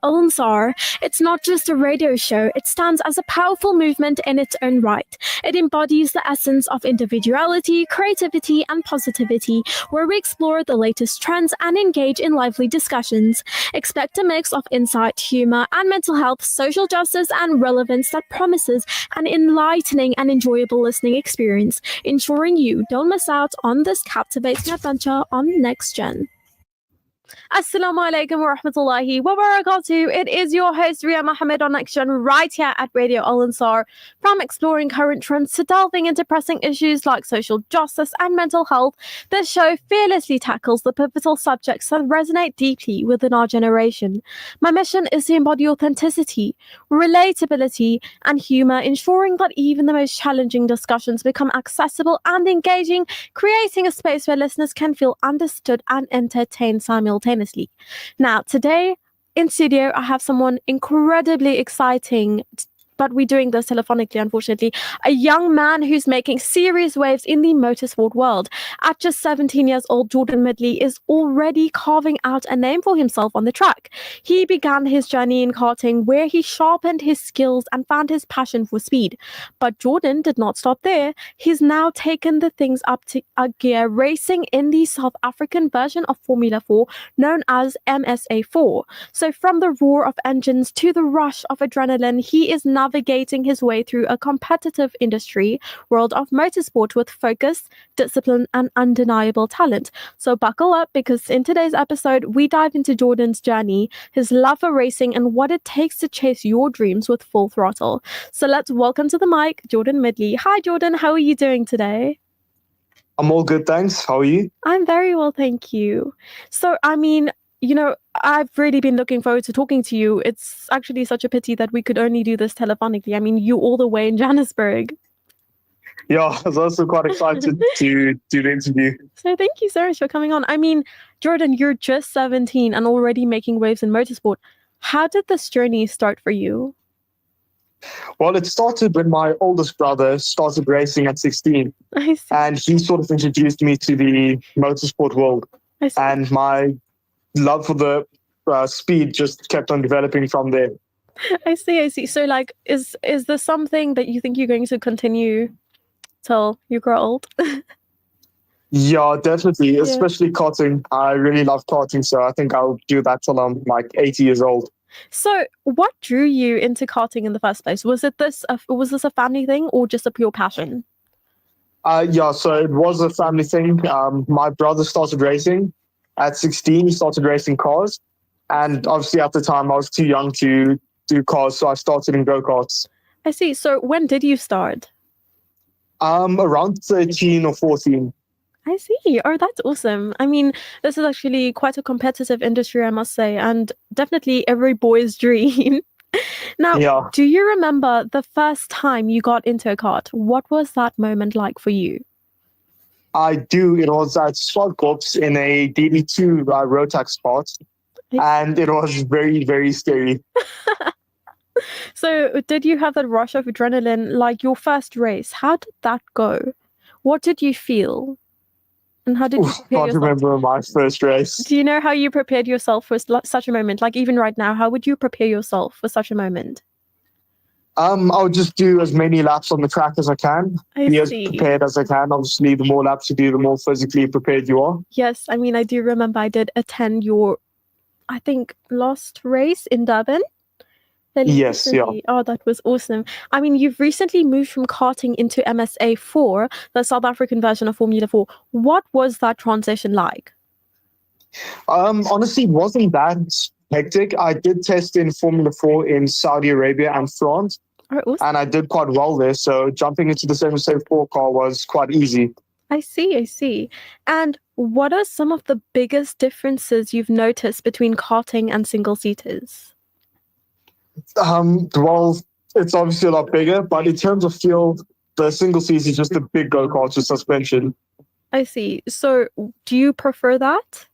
Al-Ansar, it's not just a radio show, it stands as a powerful movement in its own right. It embodies the essence of individuality, creativity, and positivity, where we explore the latest trends and engage in lively discussions. Expect a mix of insight, humor, and mental health, social justice, and relevance that promises an enlightening and enjoyable listening experience, ensuring you don't miss out on this captivating adventure on Next Gen. Assalamu alaikum wa rahmatullahi wa barakatuh. It is your host Ria Mohammed on Next Gen right here at Radio Al Ansar. From exploring current trends to delving into pressing issues like social justice and mental health, this show fearlessly tackles the pivotal subjects that resonate deeply within our generation. My mission is to embody authenticity, relatability, and humor, ensuring that even the most challenging discussions become accessible and engaging, creating a space where listeners can feel understood and entertained simultaneously. Now, today in studio, I have someone incredibly exciting, but we're doing this telephonically, unfortunately. A young man who's making serious waves in the motorsport world. At just 17 years old, Jordan Midley is already carving out a name for himself on the track. He began his journey in karting, where he sharpened his skills and found his passion for speed. But Jordan did not stop there. He's now taken the things up to a gear, racing in the South African version of Formula 4, known as MSA4. So from the roar of engines to the rush of adrenaline, he is navigating his way through a competitive industry world of motorsport with focus, discipline, and undeniable talent. So buckle up, because in today's episode, we dive into Jordan's journey, his love for racing, and what it takes to chase your dreams with full throttle. So let's welcome to the mic, Jordan Midley. Hi, Jordan. How are you doing today? I'm all good, thanks. How are you? I'm very well, thank you. So, I've really been looking forward to talking to you. It's actually such a pity that we could only do this telephonically. I mean, you all the way in Johannesburg. Yeah, I was also quite excited to do the interview. So thank you so much for coming on. I mean, Jordan, you're just 17 and already making waves in motorsport. How did this journey start for you? Well, it started when my oldest brother started racing at 16, I see. and he sort of introduced me to the motorsport world. I see. And my love for the speed just kept on developing from there. I see. So, like, is this something that you think you're going to continue till you grow old? Yeah, definitely, especially karting. I really love karting, so I think I'll do that till I'm like 80 years old. So, what drew you into karting in the first place? Was this a family thing or just a pure passion? Yeah, so it was a family thing. My brother started racing at 16. He started racing cars, and obviously at the time I was too young to do cars, so I started in go-karts. I see. So, when did you start? Around 13 or 14. I see. Oh, that's awesome. I mean, this is actually quite a competitive industry, I must say, and definitely every boy's dream. Now, Yeah. Do you remember the first time you got into a kart? What was that moment like for you? I do. It was at Swartkorps in a DD2 Rotax kart, and it was very, very scary. So, did you have that rush of adrenaline, like your first race? How did that go? What did you feel? And how did you prepare I yourself? remember my first race. Do you know how you prepared yourself for such a moment? Like even right now, how would you prepare yourself for such a moment? I'll just do as many laps on the track as I can. Be as prepared as I can. Obviously, the more laps you do, the more physically prepared you are. Yes, I mean, I do remember I did attend your, I think, last race in Durban. Yes, yeah. Oh, that was awesome. I mean, you've recently moved from karting into MSA4, the South African version of Formula 4. What was that transition like? Honestly, it wasn't that hectic. I did test in Formula 4 in Saudi Arabia and France, and I did quite well there. So jumping into the MSA4 car was quite easy. I see. And what are some of the biggest differences you've noticed between karting and single-seaters? Well, it's obviously a lot bigger, but in terms of feel, the single seat is just a big go-kart with suspension. I see. So do you prefer that?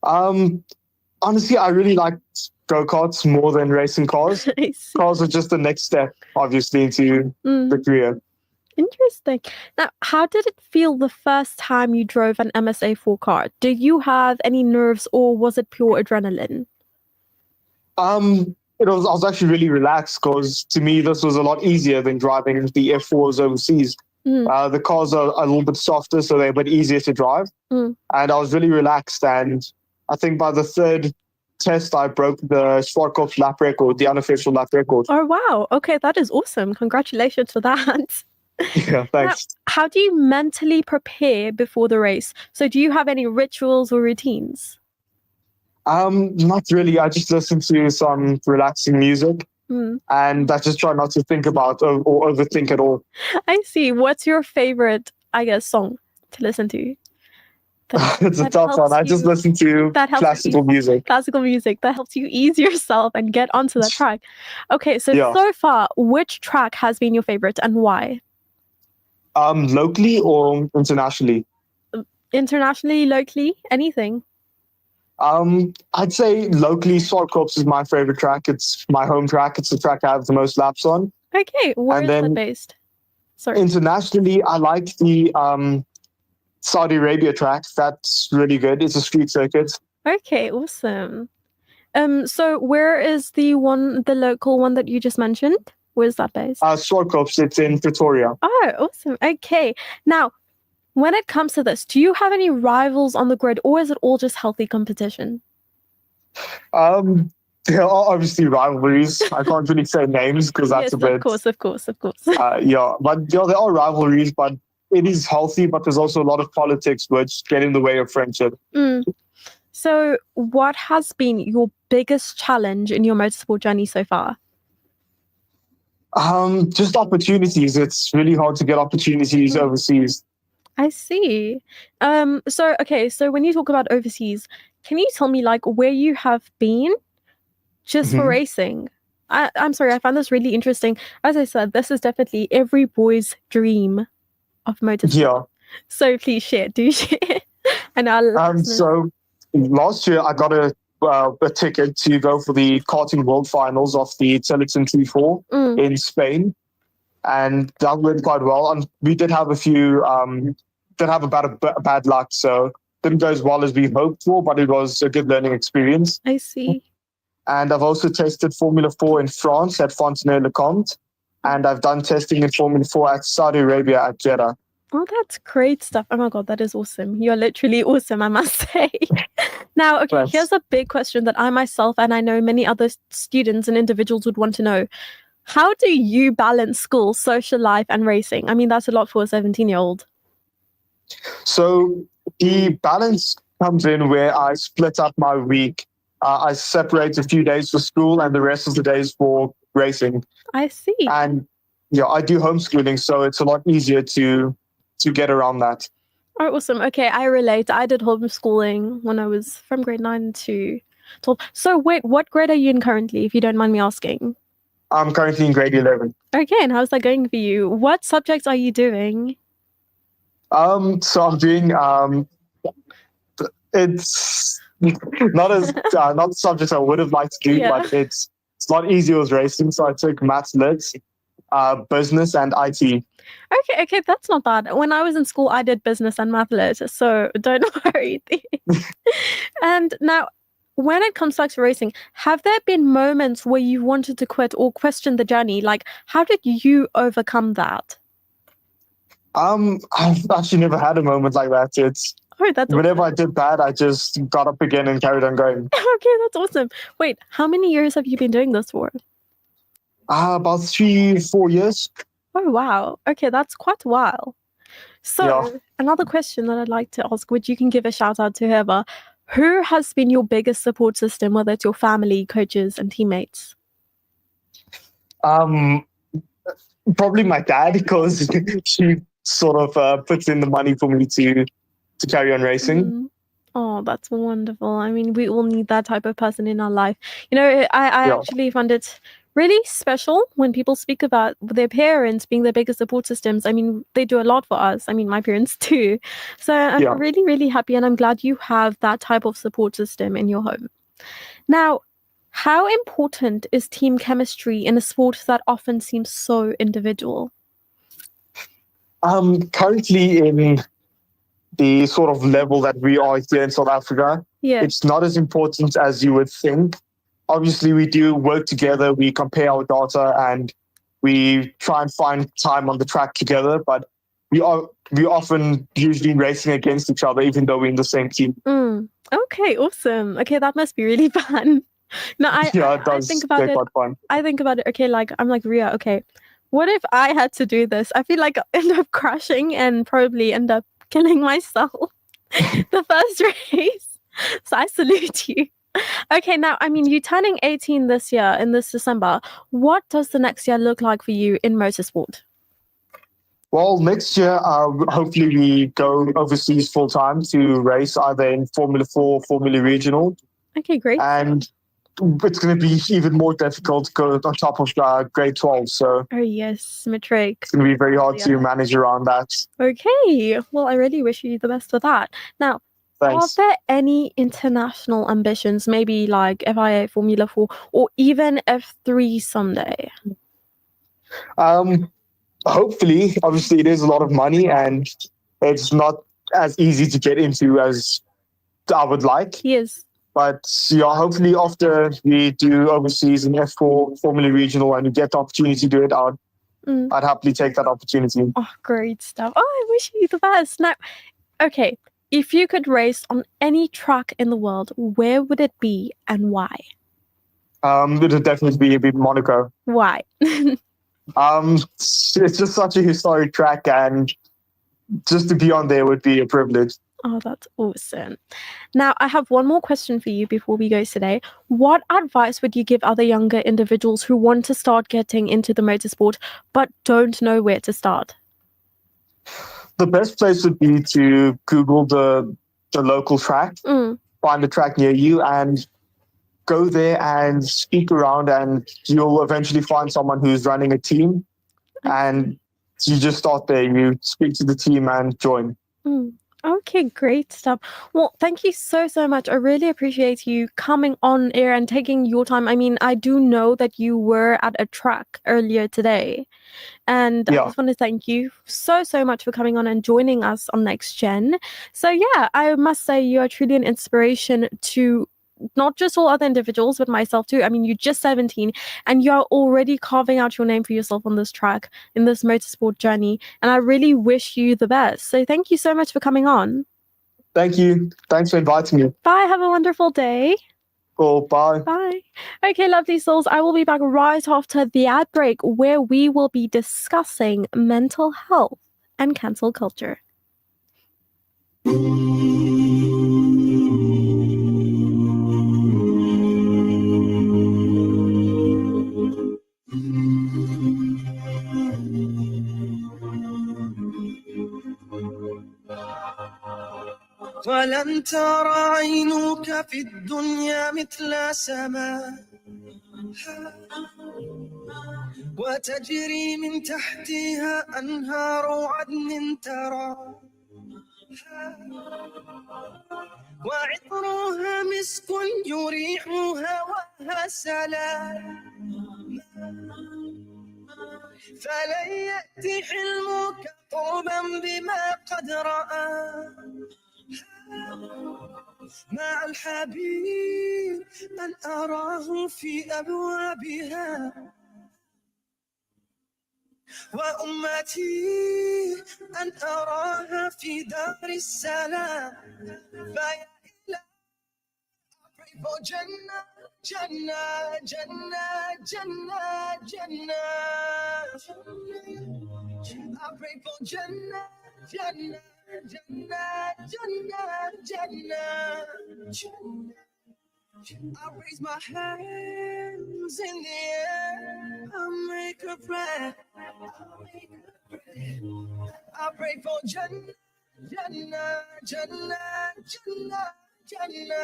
Honestly, I really like go-karts more than racing cars. Cars are just the next step, obviously, into the career. Interesting. Now, how did it feel the first time you drove an MSA4 car? Did you have any nerves or was it pure adrenaline? I was actually really relaxed because to me this was a lot easier than driving the F4s overseas. The cars are a little bit softer, so they're a bit easier to drive. Mm. And I was really relaxed. And I think by the third test, I broke the Schwarzkopf lap record, the unofficial lap record. Oh, wow. Okay, that is awesome. Congratulations for that. Yeah, thanks. Now, how do you mentally prepare before the race? So do you have any rituals or routines? Not really. I just listen to some relaxing music, Mm. and I just try not to think about or overthink at all. I see. What's your favorite, I guess, song to listen to? It's a tough one. I just listen to classical music. Classical music that helps you ease yourself and get onto the track. Okay, so Yeah. so far, which track has been your favorite and why? Locally or internationally? Internationally, locally, anything? I'd say locally, Schwarzkopf is my favorite track. It's my home track. It's the track I have the most laps on. Okay, where And is it then based? Sorry. Internationally, I like the Saudi Arabia track. That's really good. It's a street circuit. Okay, awesome. So where is the local one that you just mentioned? Where's that based? Schwarzkopf, it's in Pretoria. Oh, awesome. Okay. Now, when it comes to this, do you have any rivals on the grid or is it all just healthy competition? There are obviously rivalries. I can't really say names because that's Yes, a bit. of course. Yeah, but there are rivalries, but it is healthy. But there's also a lot of politics which get in the way of friendship. Mm. So, what has been your biggest challenge in your motorsport journey so far? Just opportunities. It's really hard to get opportunities overseas. I see. So when you talk about overseas, can you tell me like where you have been just for Mhm. racing? I'm sorry, I found this really interesting. As I said, this is definitely every boy's dream of motorsport. Yeah. So please share, do share. And I'll So last year I got a ticket to go for the karting world finals of the Teleton T4 in Spain, and that went quite well. And we did have a few did have a bad luck, so didn't go as well as we hoped for, but it was a good learning experience. I see. And I've also tested Formula 4 in France at Fontenay-le-Comte, and I've done testing in Formula 4 at Saudi Arabia at Jeddah. Oh, that's great stuff. Oh my God, that is awesome. You're literally awesome, I must say. Now, okay, Thanks. here's a big question that I myself and I know many other students and individuals would want to know. How do you balance school, social life, and racing? I mean, that's a lot for a 17-year-old. So the balance comes in where I split up my week. I separate a few days for school and the rest of the days for racing. I see. And yeah, I do homeschooling, so it's a lot easier to get around that. Oh, awesome. Okay, I relate. I did homeschooling when I was from grade 9 to 12. So wait, what grade are you in currently, if you don't mind me asking? I'm currently in grade 11. Okay, and how's that going for you? What subjects are you doing? So I'm doing it's not as not the subject I would have liked to do, Yeah. but it's a lot easier with racing. So I took maths, lit, business, and IT. Okay, that's not bad. When I was in school, I did business and math lit, so don't worry. And now, when it comes back to racing, have there been moments where you wanted to quit or question the journey? Like, how did you overcome that? I've actually never had a moment like that. It's That's whenever awesome. I did bad, I just got up again and carried on going. Okay, that's awesome. Wait, how many years have you been doing this for? About 3-4 years. Oh, wow. Okay, that's quite a while. So, Yeah. another question that I'd like to ask, which you can give a shout out to whoever, who has been your biggest support system, whether it's your family, coaches, and teammates? Probably my dad, because she sort of puts in the money for me to carry on racing. Oh, that's wonderful. I mean, we all need that type of person in our life. You know, I Yeah. actually find it really special when people speak about their parents being their biggest support systems. I mean, they do a lot for us. I mean, my parents too. So I'm Yeah. really, really happy, and I'm glad you have that type of support system in your home. Now, how important is team chemistry in a sport that often seems so individual? Currently in the sort of level that we are here in South Africa, Yeah. it's not as important as you would think. obviously we do work together. We compare our data and we try and find time on the track together. But we often usually racing against each other, even though we're in the same team. Okay, awesome. Okay, that must be really fun. No, Yeah, it I does think about get it. quite fun. I think about it. Okay, like I'm like Ria. Okay, what if I had to do this? I feel like I'll end up crashing and probably end up killing myself the first race. So I salute you. Okay, now I mean you turning 18 this year in this December. What does the next year look like for you in motorsport? Well, next year, hopefully we go overseas full time to race either in Formula 4, Formula Regional, Okay, great. and it's going to be even more difficult to go on top of grade 12. So Oh yes, matric. it's going to be very hard to manage around that. Okay, well I really wish you the best for that. Now, are Thanks. there any international ambitions, maybe like FIA, Formula 4, or even F3 someday? Hopefully, obviously, it is a lot of money and it's not as easy to get into as I would like. Yes. But yeah, hopefully, after we do overseas in F4 Formula Regional and we get the opportunity to do it, I'd happily take that opportunity. Oh, great stuff. Oh, I wish you the best. Now, okay, if you could race on any track in the world, where would it be and why? It would definitely be Monaco. Why? It's just such a historic track, and just to be on there would be a privilege. Oh, that's awesome. Now, I have one more question for you before we go today. What advice would you give other younger individuals who want to start getting into the motorsport but don't know where to start? The best place would be to Google the local track, find a track near you, and go there and speak around, and you'll eventually find someone who's running a team, and you just start there. You speak to the team and join. Okay, great stuff. Well, thank you so much. I really appreciate you coming on air and taking your time. I mean, I do know that you were at a track earlier today, and I just want to thank you so much for coming on and joining us on Next Gen. So yeah, I must say you are truly an inspiration to not just all other individuals, but myself too. I mean, you're just 17 and you're already carving out your name for yourself on this track, in this motorsport journey. And I really wish you the best. So thank you so much for coming on. Thank you. Thanks for inviting me. Bye. Have a wonderful day. Cool. Bye. Bye. Okay, lovely souls. I will be back right after the ad break where we will be discussing mental health and cancel culture. ولن ترى عينك في الدنيا مثل سماء وتجري من تحتها أنهار عدن ترى وعطرها مسك يريح هواها سلام فلن يأتي حلمك قربا بما قد رأى مع الحبيب أن أراه في أبوابها وأمتي أن أراها في دار السلام فيا إلهي for Jannah, Jannah, Jannah, Jannah, Jannah. I pray for Jannah, Jannah, Jannah, Jannah, Jannah. I raise my hands in the air. I make a prayer. I pray for Jannah, Jannah, Jannah, Jannah.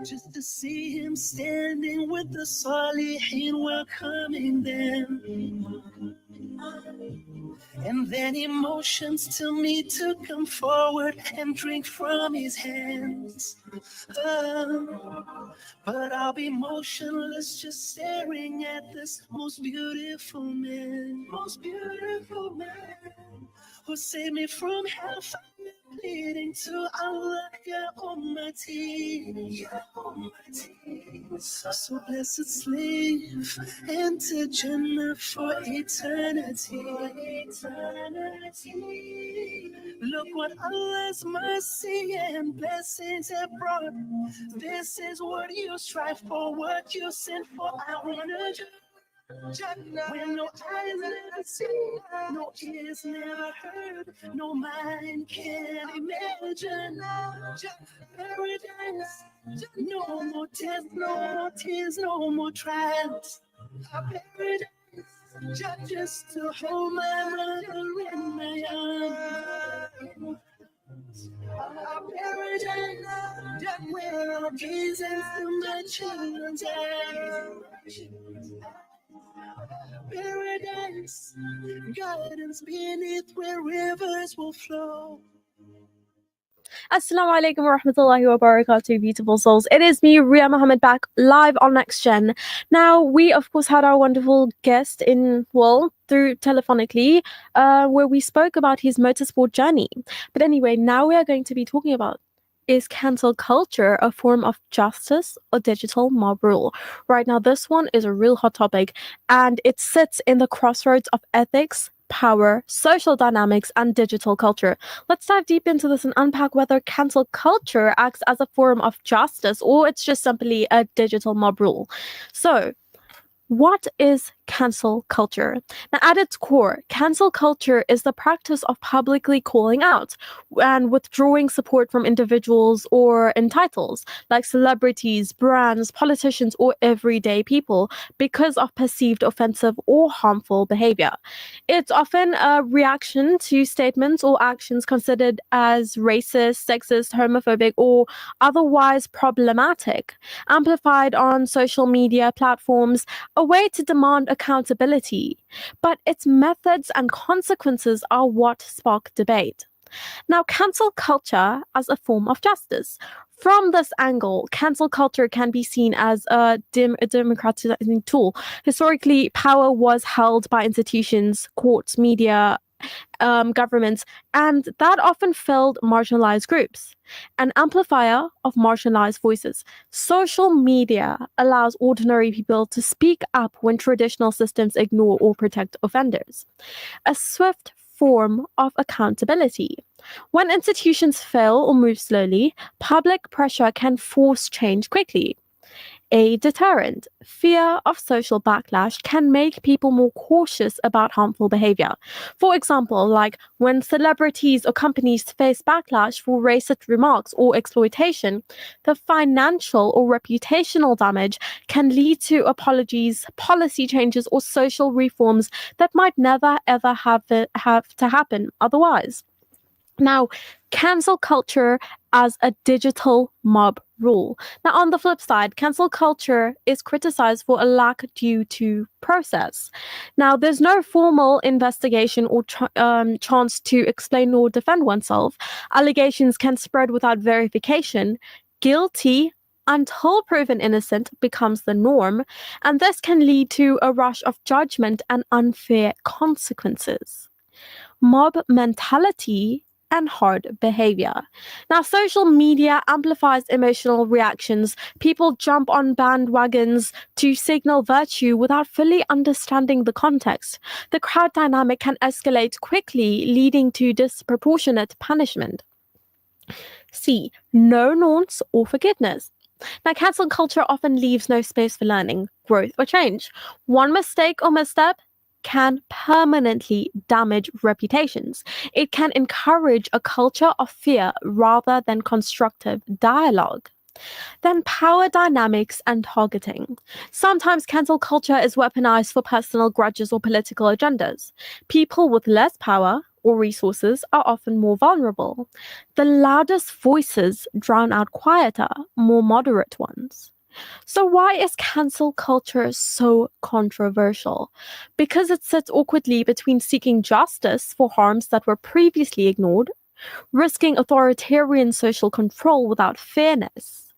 Just to see him standing with the Salihin welcoming them. And then emotions tell me to come forward and drink from his hands. But I'll be motionless just staring at this most beautiful man. Most beautiful man who saved me from hellfire. leading to Allah, Ya Ummati, Ya Ummati. So blessed slave, enter Jannah for eternity. Look what Allah's mercy and blessings have brought. This is what you strive for, what you sent for. I wanna Jannah, when no eyes never seen, no ears never heard, no mind can imagine. Paradise, no more tears, no more tears, no more trials. A paradise, just to hold my mother in my arms. A paradise, just where I'll gaze into my children's eyes. Paradise, gardens beneath where rivers will flow. Assalamu alaikum wa rahmatullahi wa barakatuh, beautiful souls. It is me, Ria Muhammad, back live on Next Gen. Now, we of course had our wonderful guest through telephonically, where we spoke about his motorsport journey. But anyway, now we are going to be talking about, is cancel culture a form of justice or digital mob rule? Right now, this one is a real hot topic, and it sits in the crossroads of ethics, power, social dynamics, and digital culture. Let's dive deep into this and unpack whether cancel culture acts as a form of justice or it's just simply a digital mob rule. So, what is cancel culture? Now, at its core, cancel culture is the practice of publicly calling out and withdrawing support from individuals or entitles, like celebrities, brands, politicians, or everyday people, because of perceived offensive or harmful behavior. It's often a reaction to statements or actions considered as racist, sexist, homophobic, or otherwise problematic, amplified on social media platforms, a way to demand accountability, but its methods and consequences are what spark debate. Now, cancel culture as a form of justice. From this angle, cancel culture can be seen as a democratizing tool. Historically, power was held by institutions, courts, media, governments, and that often filled marginalized groups, an amplifier of marginalized voices. Social media allows ordinary people to speak up when traditional systems ignore or protect offenders. A swift form of accountability. When institutions fail or move slowly, public pressure can force change quickly. A deterrent. Fear of social backlash can make people more cautious about harmful behavior. For example, like when celebrities or companies face backlash for racist remarks or exploitation, the financial or reputational damage can lead to apologies, policy changes, or social reforms that might never ever have to happen otherwise. Now, cancel culture as a digital mob rule. Now, on the flip side, cancel culture is criticized for a lack due to process. Now, there's no formal investigation or chance to explain or defend oneself. Allegations can spread without verification. Guilty until proven innocent becomes the norm, and this can lead to a rush of judgment and unfair consequences. Mob mentality and hard behavior. Now, social media amplifies emotional reactions. People jump on bandwagons to signal virtue without fully understanding the context. The crowd dynamic can escalate quickly, leading to disproportionate punishment. C. No nuance or forgiveness. Now, cancel culture often leaves no space for learning, growth, or change. One mistake or misstep can permanently damage reputations. It can encourage a culture of fear rather than constructive dialogue. Then power dynamics and targeting. Sometimes cancel culture is weaponized for personal grudges or political agendas. People with less power or resources are often more vulnerable. The loudest voices drown out quieter, more moderate ones. So why is cancel culture so controversial? Because it sits awkwardly between seeking justice for harms that were previously ignored, risking authoritarian social control without fairness.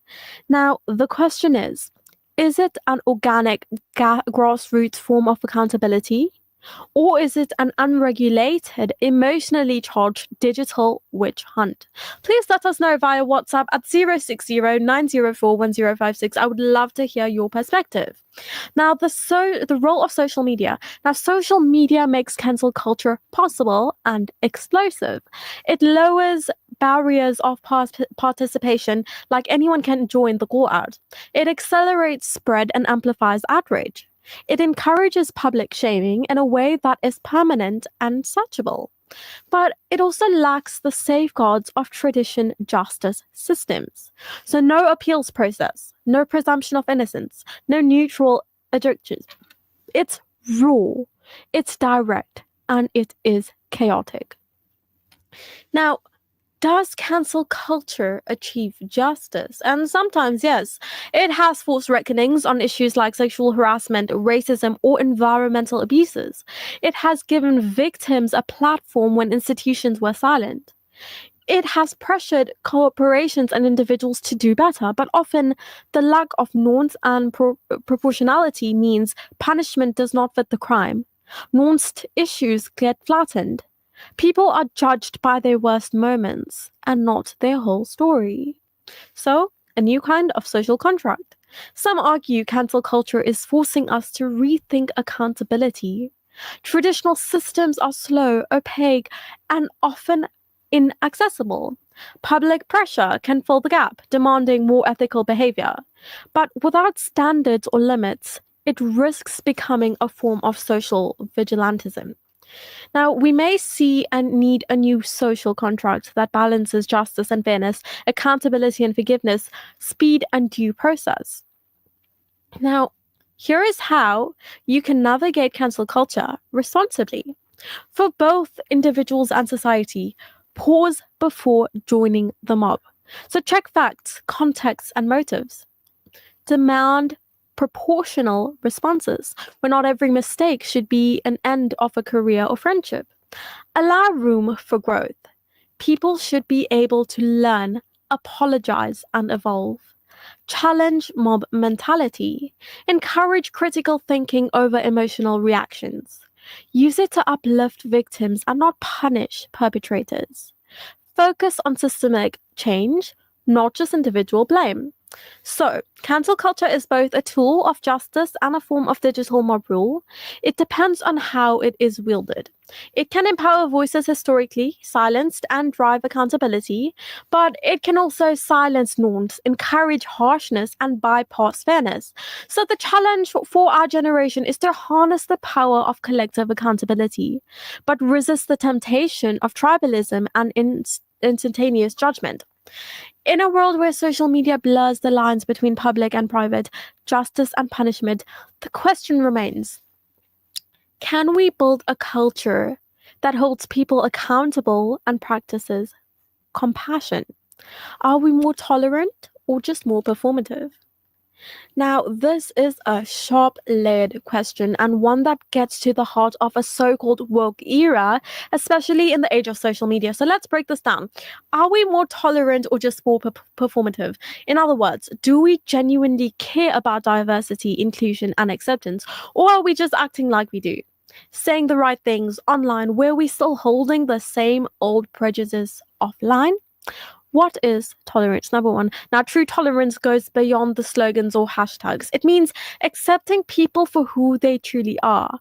Now, the question is it an organic grassroots form of accountability? Or is it an unregulated, emotionally charged digital witch hunt? Please let us know via WhatsApp at 060-904-1056. I would love to hear your perspective. Now, the role of social media. Now, social media makes cancel culture possible and explosive. It lowers barriers of participation, like anyone can join the call out. It accelerates spread and amplifies outrage. It encourages public shaming in a way that is permanent and searchable. But it also lacks the safeguards of tradition justice systems. So, no appeals process, no presumption of innocence, no neutral adjudication. It's raw, it's direct, and it is chaotic. Now, does cancel culture achieve justice? And sometimes, yes, it has forced reckonings on issues like sexual harassment, racism, or environmental abuses. It has given victims a platform when institutions were silent. It has pressured corporations and individuals to do better, but often the lack of norms and proportionality means punishment does not fit the crime. Nuanced issues get flattened. People are judged by their worst moments and not their whole story. So, a new kind of social contract. Some argue cancel culture is forcing us to rethink accountability. Traditional systems are slow, opaque, and often inaccessible. Public pressure can fill the gap, demanding more ethical behavior. But without standards or limits, it risks becoming a form of social vigilantism. Now, we may see and need a new social contract that balances justice and fairness, accountability and forgiveness, speed and due process. Now, here is how you can navigate cancel culture responsibly. For both individuals and society, pause before joining the mob. So check facts, context, and motives. Demand proportional responses, where not every mistake should be an end of a career or friendship. Allow room for growth. People should be able to learn, apologize, and evolve. Challenge mob mentality. Encourage critical thinking over emotional reactions. Use it to uplift victims and not punish perpetrators. Focus on systemic change, not just individual blame. So, cancel culture is both a tool of justice and a form of digital mob rule. It depends on how it is wielded. It can empower voices historically silenced and drive accountability, but it can also silence norms, encourage harshness, and bypass fairness. So, the challenge for our generation is to harness the power of collective accountability, but resist the temptation of tribalism and instantaneous judgment. In a world where social media blurs the lines between public and private, justice and punishment, the question remains: can we build a culture that holds people accountable and practices compassion? Are we more tolerant or just more performative? Now, this is a sharp-layered question and one that gets to the heart of a so-called woke era, especially in the age of social media. So let's break this down. Are we more tolerant or just more performative? In other words, do we genuinely care about diversity, inclusion, and acceptance? Or are we just acting like we do? Saying the right things online where we're still holding the same old prejudices offline? What is tolerance? Number one. Now, true tolerance goes beyond the slogans or hashtags. It means accepting people for who they truly are,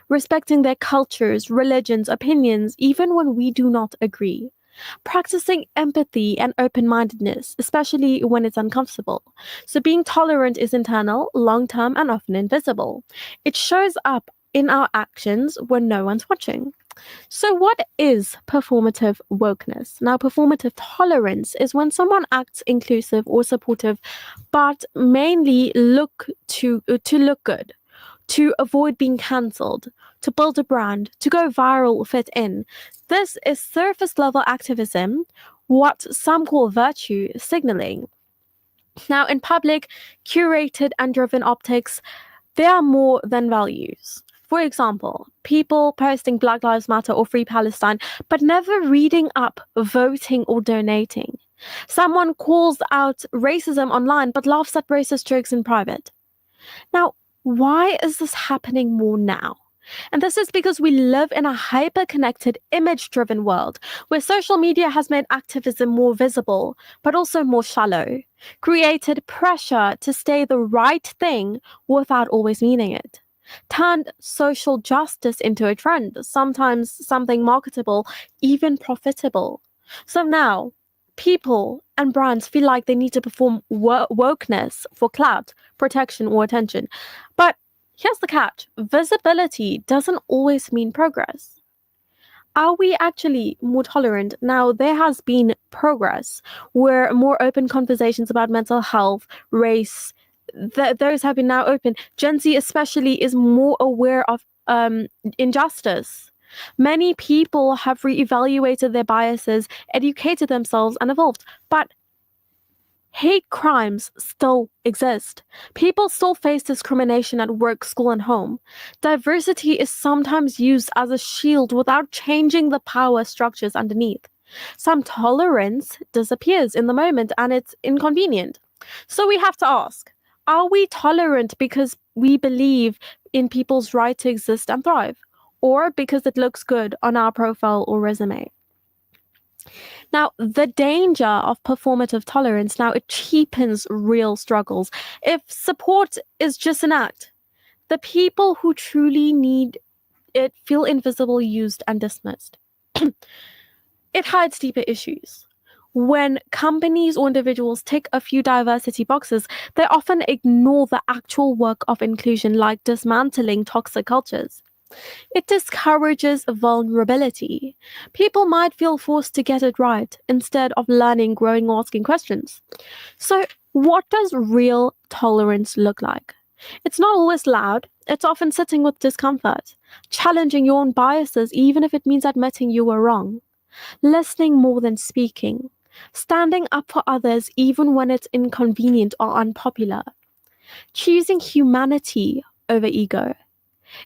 respecting their cultures, religions, opinions, even when we do not agree. Practicing empathy and open-mindedness, especially when it's uncomfortable. So being tolerant is internal, long-term, and often invisible. It shows up in our actions when no one's watching. So what is performative wokeness? Now, performative tolerance is when someone acts inclusive or supportive, but mainly look to look good, to avoid being cancelled, to build a brand, to go viral, fit in. This is surface level activism, what some call virtue signaling. Now, in public, curated and driven optics, they are more than values. For example, people posting Black Lives Matter or Free Palestine, but never reading up, voting, or donating. Someone calls out racism online, but laughs at racist jokes in private. Now, why is this happening more now? And this is because we live in a hyper-connected, image-driven world where social media has made activism more visible, but also more shallow, created pressure to say the right thing without always meaning it, turned social justice into a trend, sometimes something marketable, even profitable. So now, people and brands feel like they need to perform wokeness for clout, protection, or attention. But here's the catch: visibility doesn't always mean progress. Are we actually more tolerant? Now, there has been progress where more open conversations about mental health, race, those have been now open. Gen Z especially is more aware of injustice. Many people have reevaluated their biases, educated themselves, and evolved. But hate crimes still exist. People still face discrimination at work, school, and home. Diversity is sometimes used as a shield without changing the power structures underneath. Some tolerance disappears in the moment and it's inconvenient. So we have to ask, are we tolerant because we believe in people's right to exist and thrive, or because it looks good on our profile or resume? Now, the danger of performative tolerance, now it cheapens real struggles. If support is just an act, the people who truly need it feel invisible, used, and dismissed. It hides deeper issues. When companies or individuals tick a few diversity boxes, they often ignore the actual work of inclusion, like dismantling toxic cultures. It discourages vulnerability. People might feel forced to get it right instead of learning, growing, or asking questions. So, what does real tolerance look like? It's not always loud. It's often sitting with discomfort, challenging your own biases, even if it means admitting you were wrong, listening more than speaking, standing up for others even when it's inconvenient or unpopular, choosing humanity over ego.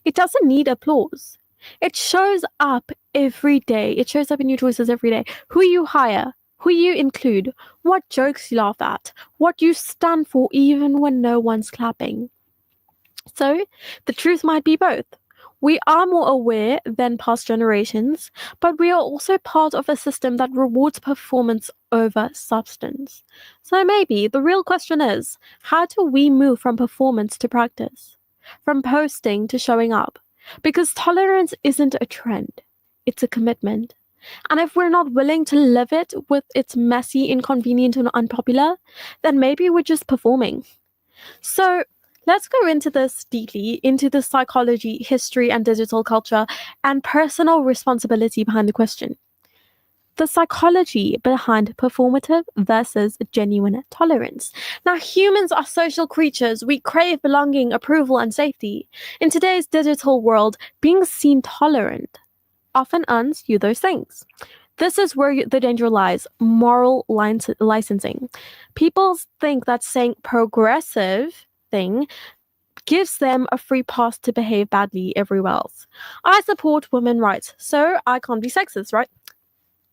It doesn't need applause. It shows up every day. It shows up in your choices every day. Who you hire, who you include, what jokes you laugh at, what you stand for even when no one's clapping. So, the truth might be both. We are more aware than past generations, but we are also part of a system that rewards performance over substance. So maybe the real question is, how do we move from performance to practice? From posting to showing up? Because tolerance isn't a trend, it's a commitment. And if we're not willing to live it with its messy, inconvenient, and unpopular, then maybe we're just performing. So let's go into this deeply, into the psychology, history, and digital culture, and personal responsibility behind the question. The psychology behind performative versus genuine tolerance. Now, humans are social creatures. We crave belonging, approval, and safety. In today's digital world, being seen tolerant often earns you those things. This is where the danger lies: moral licensing. People think that saying progressive thing gives them a free pass to behave badly everywhere else. I support women's rights, so I can't be sexist, right?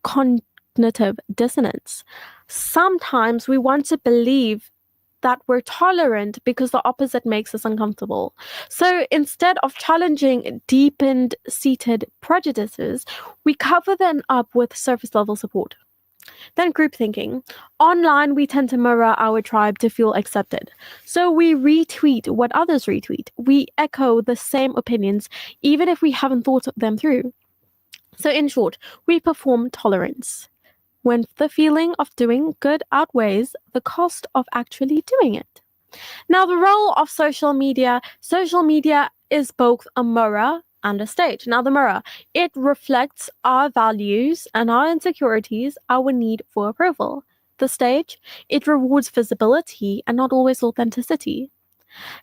Cognitive dissonance. Sometimes we want to believe that we're tolerant because the opposite makes us uncomfortable. So instead of challenging deepened seated prejudices, we cover them up with surface level support. Then group thinking. Online, we tend to mirror our tribe to feel accepted. So we retweet what others retweet. We echo the same opinions, even if we haven't thought them through. So in short, we perform tolerance when the feeling of doing good outweighs the cost of actually doing it. Now, the role of social media is both a mirror and a stage. Now, the mirror, it reflects our values and our insecurities, our need for approval. The stage, it rewards visibility and not always authenticity.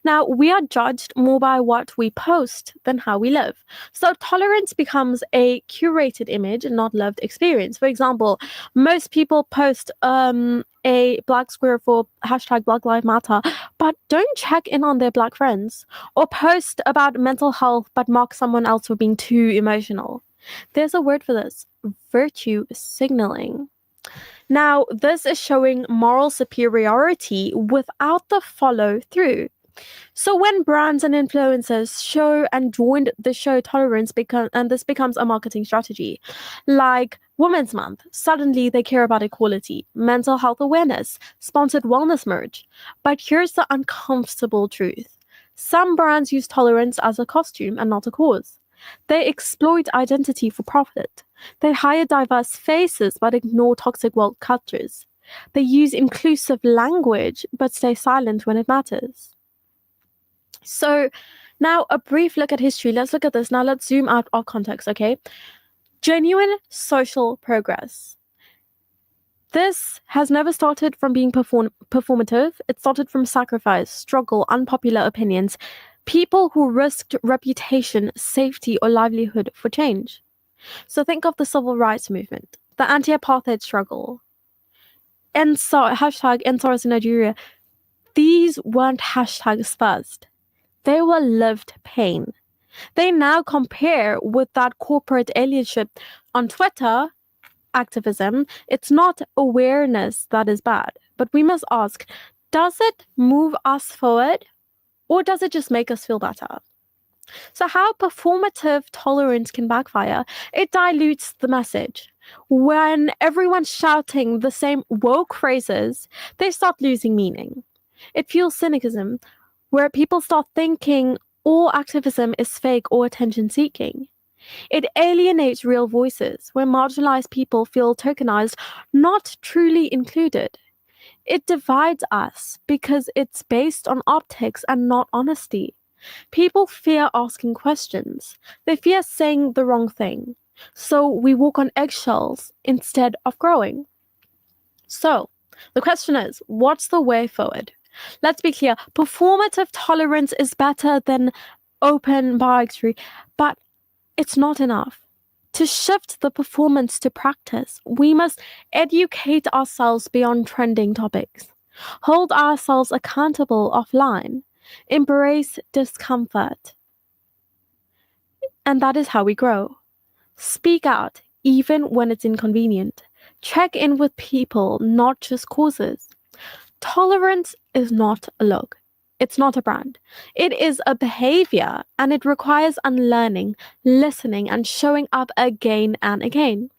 Now, we are judged more by what we post than how we live. So tolerance becomes a curated image and not lived experience. For example, most people post a black square for hashtag Black Lives Matter, but don't check in on their black friends, or post about mental health but mock someone else for being too emotional. There's a word for this: virtue signaling. Now, this is showing moral superiority without the follow through. So when brands and influencers show and joined the show tolerance and this becomes a marketing strategy, like Women's Month, suddenly they care about equality, mental health awareness, sponsored wellness merch. But here's the uncomfortable truth. Some brands use tolerance as a costume and not a cause. They exploit identity for profit. They hire diverse faces but ignore toxic world cultures. They use inclusive language but stay silent when it matters. So now a brief look at history. Let's look at this. Now let's zoom out of context, okay? Genuine social progress. This has never started from being performative. It started from sacrifice, struggle, unpopular opinions, people who risked reputation, safety, or livelihood for change. So think of the civil rights movement, the anti-apartheid struggle, hashtag EndSARS in Nigeria. These weren't hashtags first. They were lived pain. They now compare with that corporate alienship on Twitter activism. It's not awareness that is bad, but we must ask, does it move us forward or does it just make us feel better? So how performative tolerance can backfire? It dilutes the message. When everyone's shouting the same woke phrases, they start losing meaning. It fuels cynicism, where people start thinking all activism is fake or attention-seeking. It alienates real voices, where marginalized people feel tokenized, not truly included. It divides us because it's based on optics and not honesty. People fear asking questions. They fear saying the wrong thing. So we walk on eggshells instead of growing. So the question is, what's the way forward? Let's be clear, performative tolerance is better than open bigotry, but it's not enough. To shift the performance to practice, we must educate ourselves beyond trending topics, hold ourselves accountable offline, embrace discomfort. And that is how we grow. Speak out, even when it's inconvenient. Check in with people, not just causes. Tolerance is not a look. It's not a brand. It is a behavior, and it requires unlearning, listening, and showing up again and again.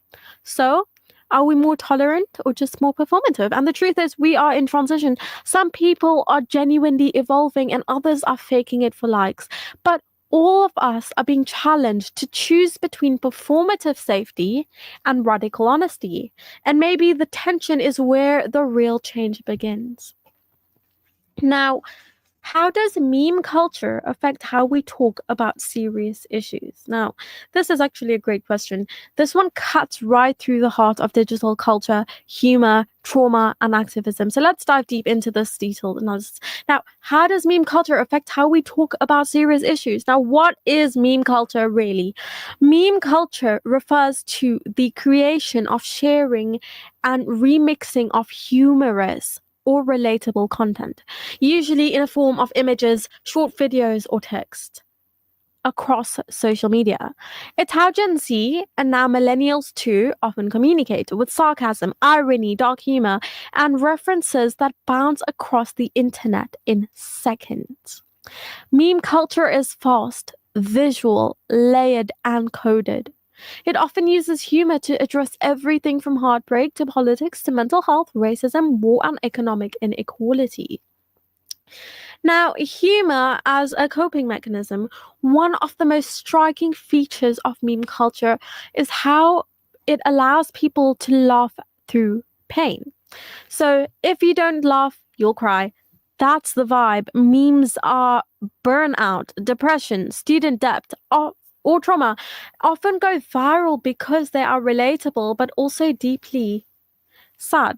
So, are we more tolerant or just more performative? And the truth is, we are in transition. Some people are genuinely evolving and others are faking it for likes. But all of us are being challenged to choose between performative safety and radical honesty. And maybe the tension is where the real change begins. Now, how does meme culture affect how we talk about serious issues? Now, this is actually a great question. This one cuts right through the heart of digital culture, humor, trauma, and activism. So let's dive deep into this detailed analysis. Now, how does meme culture affect how we talk about serious issues? Now, what is meme culture really? Meme culture refers to the creation of sharing and remixing of humorous or relatable content, usually in a form of images, short videos, or text across social media. It's how Gen Z and now millennials too often communicate, with sarcasm, irony, dark humor, and references that bounce across the internet in seconds. Meme culture is fast, visual, layered, and coded. It often uses humor to address everything from heartbreak to politics to mental health, racism, war, and economic inequality. Now, humor as a coping mechanism, one of the most striking features of meme culture is how it allows people to laugh through pain. So if you don't laugh, you'll cry. That's the vibe. Memes are burnout, depression, student debt, or trauma often go viral because they are relatable but also deeply sad.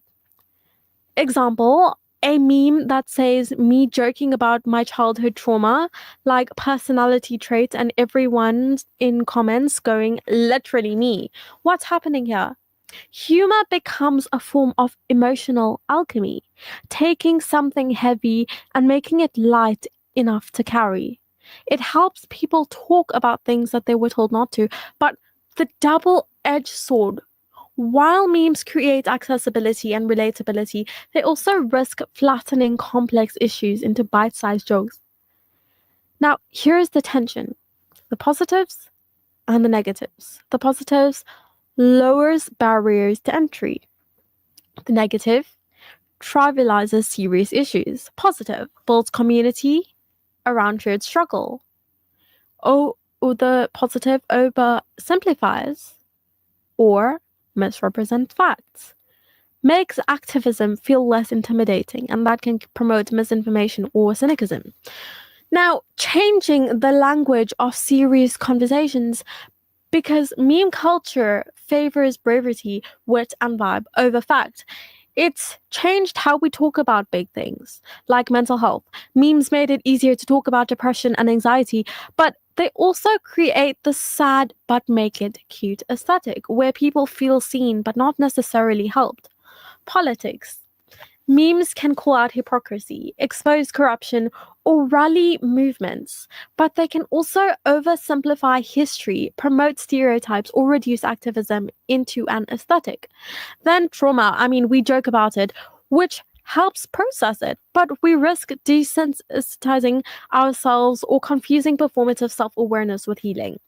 Example, a meme that says me joking about my childhood trauma, like personality traits, and everyone in comments going, literally me. What's happening here? Humor becomes a form of emotional alchemy, taking something heavy and making it light enough to carry. It helps people talk about things that they were told not to, but the double-edged sword, while memes create accessibility and relatability, they also risk flattening complex issues into bite-sized jokes. Now, here's the tension: the positives and the negatives. The positives lowers barriers to entry. The negative trivializes serious issues. Positive builds community around shared struggle. Or the positive oversimplifies or misrepresents facts. Makes activism feel less intimidating, and that can promote misinformation or cynicism. Now, changing the language of serious conversations, because meme culture favors brevity, wit, and vibe over fact. It's changed how we talk about big things, like mental health. Memes made it easier to talk about depression and anxiety, but they also create the sad but make it cute aesthetic, where people feel seen but not necessarily helped. Politics. Memes can call out hypocrisy, expose corruption, or rally movements, but they can also oversimplify history, promote stereotypes, or reduce activism into an aesthetic. Then trauma, we joke about it, which helps process it, but we risk desensitizing ourselves or confusing performative self-awareness with healing.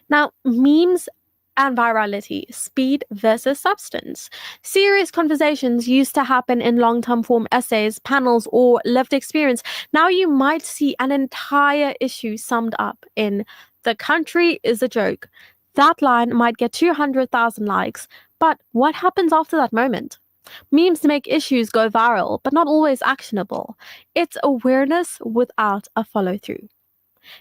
Now, memes and virality, speed versus substance. Serious conversations used to happen in long-term form essays, panels, or lived experience. Now you might see an entire issue summed up in "the country is a joke." That line might get 200,000 likes, but what happens after that moment? Memes make issues go viral, but not always actionable. It's awareness without a follow-through.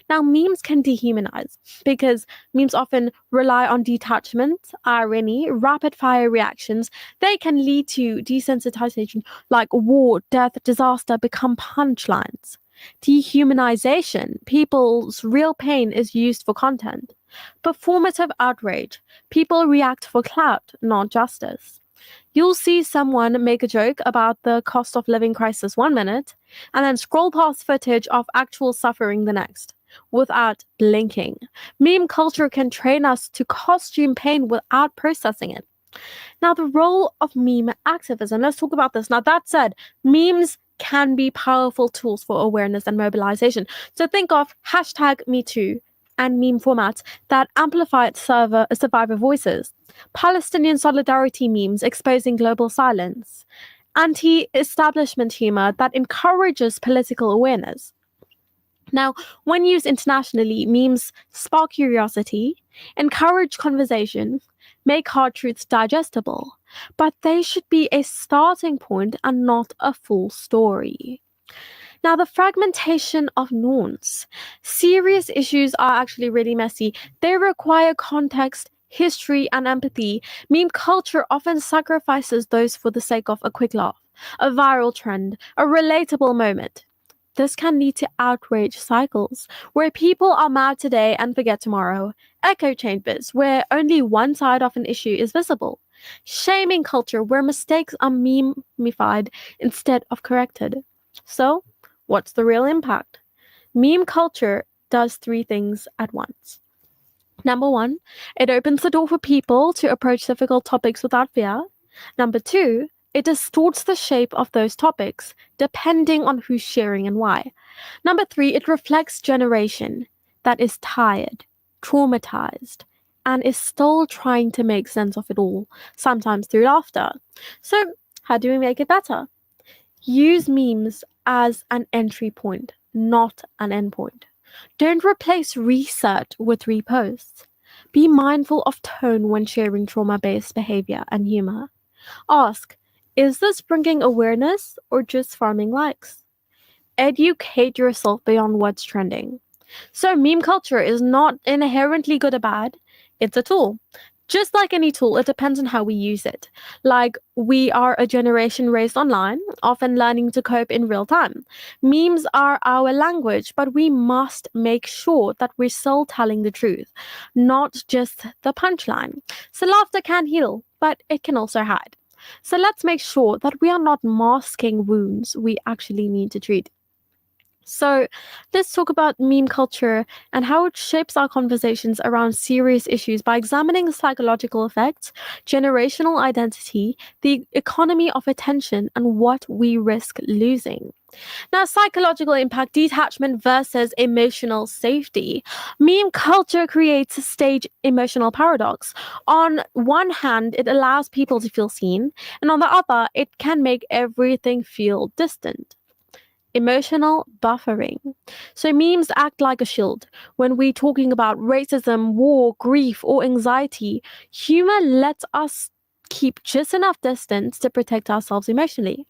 Now, memes can dehumanize because memes often rely on detachment, irony, rapid fire reactions. They can lead to desensitization, like war, death, disaster become punchlines. Dehumanization, people's real pain is used for content. Performative outrage, people react for clout, not justice. You'll see someone make a joke about the cost of living crisis 1 minute and then scroll past footage of actual suffering the next, without blinking. Meme culture can train us to costume pain without processing it. Now, the role of meme activism. Let's talk about this. Now, that said, memes can be powerful tools for awareness and mobilization. So think of #MeToo and meme formats that amplify survivor voices. Palestinian solidarity memes exposing global silence. Anti-establishment humor that encourages political awareness. Now, when used internationally, memes spark curiosity, encourage conversation, make hard truths digestible, but they should be a starting point and not a full story. Now, the fragmentation of norms. Serious issues are actually really messy. They require context, history, and empathy. Meme culture often sacrifices those for the sake of a quick laugh, a viral trend, a relatable moment. This can lead to outrage cycles, where people are mad today and forget tomorrow. Echo chambers, where only one side of an issue is visible. Shaming culture, where mistakes are memeified instead of corrected. So, what's the real impact? Meme culture does 3 things at once. Number 1, it opens the door for people to approach difficult topics without fear. Number 2, it distorts the shape of those topics, depending on who's sharing and why. Number 3, it reflects generation that is tired, traumatized, and is still trying to make sense of it all, sometimes through laughter. So, how do we make it better? Use memes as an entry point, not an endpoint. Don't replace research with reposts. Be mindful of tone when sharing trauma-based behavior and humor. Ask, is this bringing awareness or just farming likes? Educate yourself beyond what's trending. So meme culture is not inherently good or bad. It's a tool. Just like any tool, it depends on how we use it. Like, we are a generation raised online, often learning to cope in real time. Memes are our language, but we must make sure that we're still telling the truth, not just the punchline. So laughter can heal, but it can also hide. So let's make sure that we are not masking wounds we actually need to treat. So let's talk about meme culture and how it shapes our conversations around serious issues by examining the psychological effects, generational identity, the economy of attention, and what we risk losing. Now, psychological impact, detachment versus emotional safety. Meme culture creates a stage emotional paradox. On one hand, it allows people to feel seen, and on the other, it can make everything feel distant. Emotional buffering. So memes act like a shield. When we're talking about racism, war, grief, or anxiety, humor lets us keep just enough distance to protect ourselves emotionally.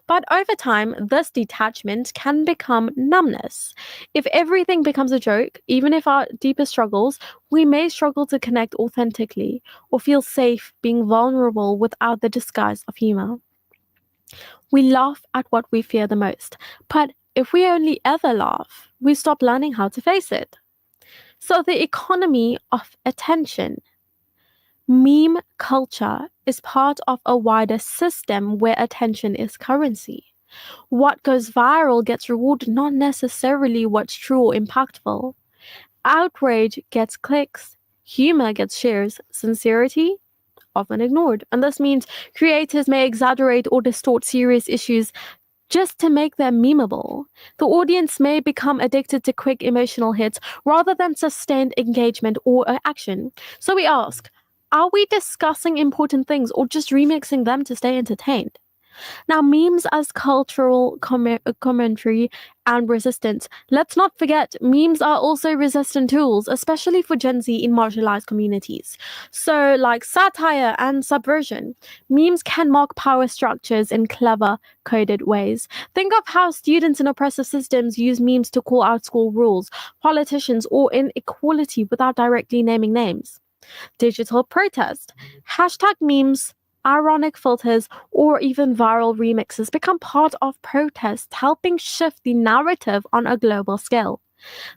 But over time, this detachment can become numbness. If everything becomes a joke, even if our deepest struggles, we may struggle to connect authentically or feel safe being vulnerable without the disguise of humor. We laugh at what we fear the most, but if we only ever laugh, we stop learning how to face it. So, the economy of attention. Meme culture is part of a wider system where attention is currency. What goes viral gets rewarded, not necessarily what's true or impactful. Outrage gets clicks, humor gets shares, sincerity often ignored. And this means creators may exaggerate or distort serious issues just to make them memeable. The audience may become addicted to quick emotional hits rather than sustained engagement or action. So we ask, are we discussing important things or just remixing them to stay entertained? Now, memes as cultural commentary and resistance. Let's not forget, memes are also resistant tools, especially for Gen Z in marginalized communities. So, like satire and subversion, memes can mock power structures in clever, coded ways. Think of how students in oppressive systems use memes to call out school rules, politicians, or inequality without directly naming names. Digital protest. Hashtag memes, ironic filters, or even viral remixes become part of protests, helping shift the narrative on a global scale.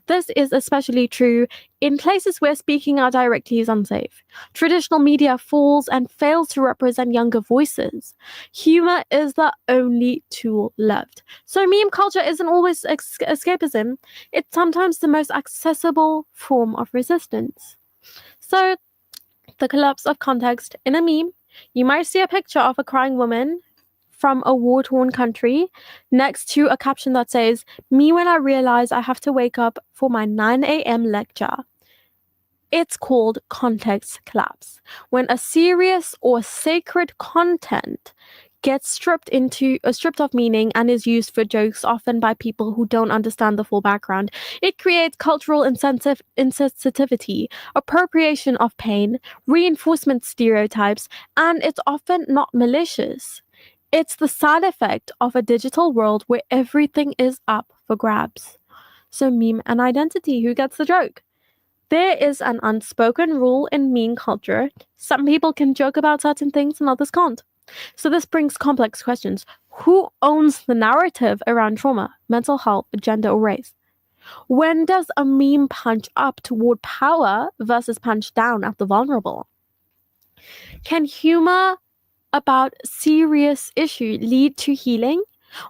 This is especially true in places where speaking out directly is unsafe. Traditional media falls and fails to represent younger voices. Humor is the only tool left. So meme culture isn't always escapism. It's sometimes the most accessible form of resistance. So the collapse of context in a meme, you might see a picture of a crying woman from a war-torn country next to a caption that says, "Me when I realize I have to wake up for my 9 a.m. lecture." It's called context collapse. When a serious or sacred content gets stripped of meaning and is used for jokes, often by people who don't understand the full background. It creates cultural insensitivity, appropriation of pain, reinforcement stereotypes, and it's often not malicious. It's the side effect of a digital world where everything is up for grabs. So meme and identity, who gets the joke? There is an unspoken rule in meme culture. Some people can joke about certain things and others can't. So this brings complex questions. Who owns the narrative around trauma, mental health, gender, or race? When does a meme punch up toward power versus punch down at the vulnerable? Can humor about serious issue lead to healing?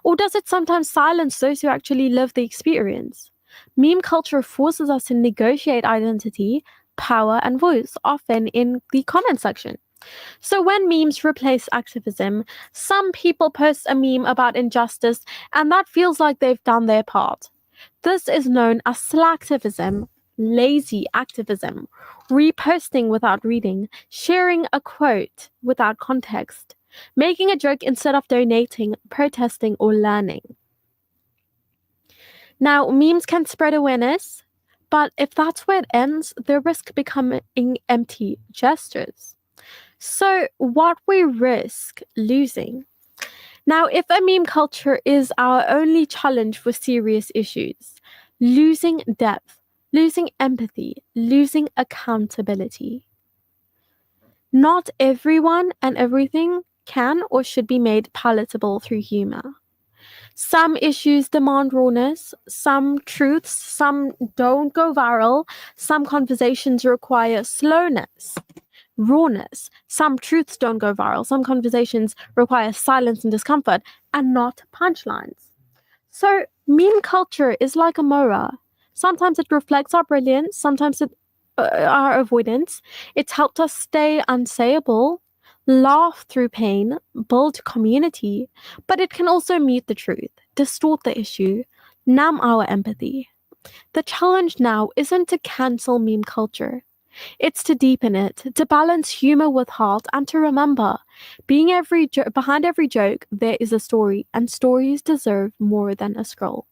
Or does it sometimes silence those who actually live the experience? Meme culture forces us to negotiate identity, power, and voice, often in the comment section. So when memes replace activism, some people post a meme about injustice and that feels like they've done their part. This is known as slacktivism, lazy activism, reposting without reading, sharing a quote without context, making a joke instead of donating, protesting, or learning. Now, memes can spread awareness, but if that's where it ends, they risk becoming empty gestures. So, what we risk losing. Now, if a meme culture is our only challenge for serious issues, losing depth, losing empathy, losing accountability. Not everyone and everything can or should be made palatable through humor. Some issues demand rawness, some truths, some don't go viral, some conversations require slowness. Rawness. Some truths don't go viral. Some conversations require silence and discomfort and not punchlines. So, meme culture is like a mirror. Sometimes it reflects our brilliance, sometimes our avoidance. It's helped us stay unsayable, laugh through pain, build community, but it can also mute the truth, distort the issue, numb our empathy. The challenge now isn't to cancel meme culture. It's to deepen it, to balance humor with heart, and to remember, behind every joke, there is a story, and stories deserve more than a scroll.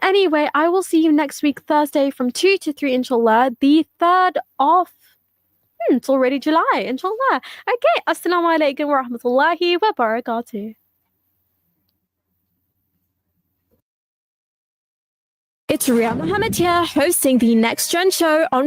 Anyway, I will see you next week, Thursday, from 2 to 3, inshallah, the 3rd of... it's already July, inshallah. Okay, assalamu alaikum wa rahmatullahi wa barakatuh. It's Ria Mohammed here, hosting the Next Gen show on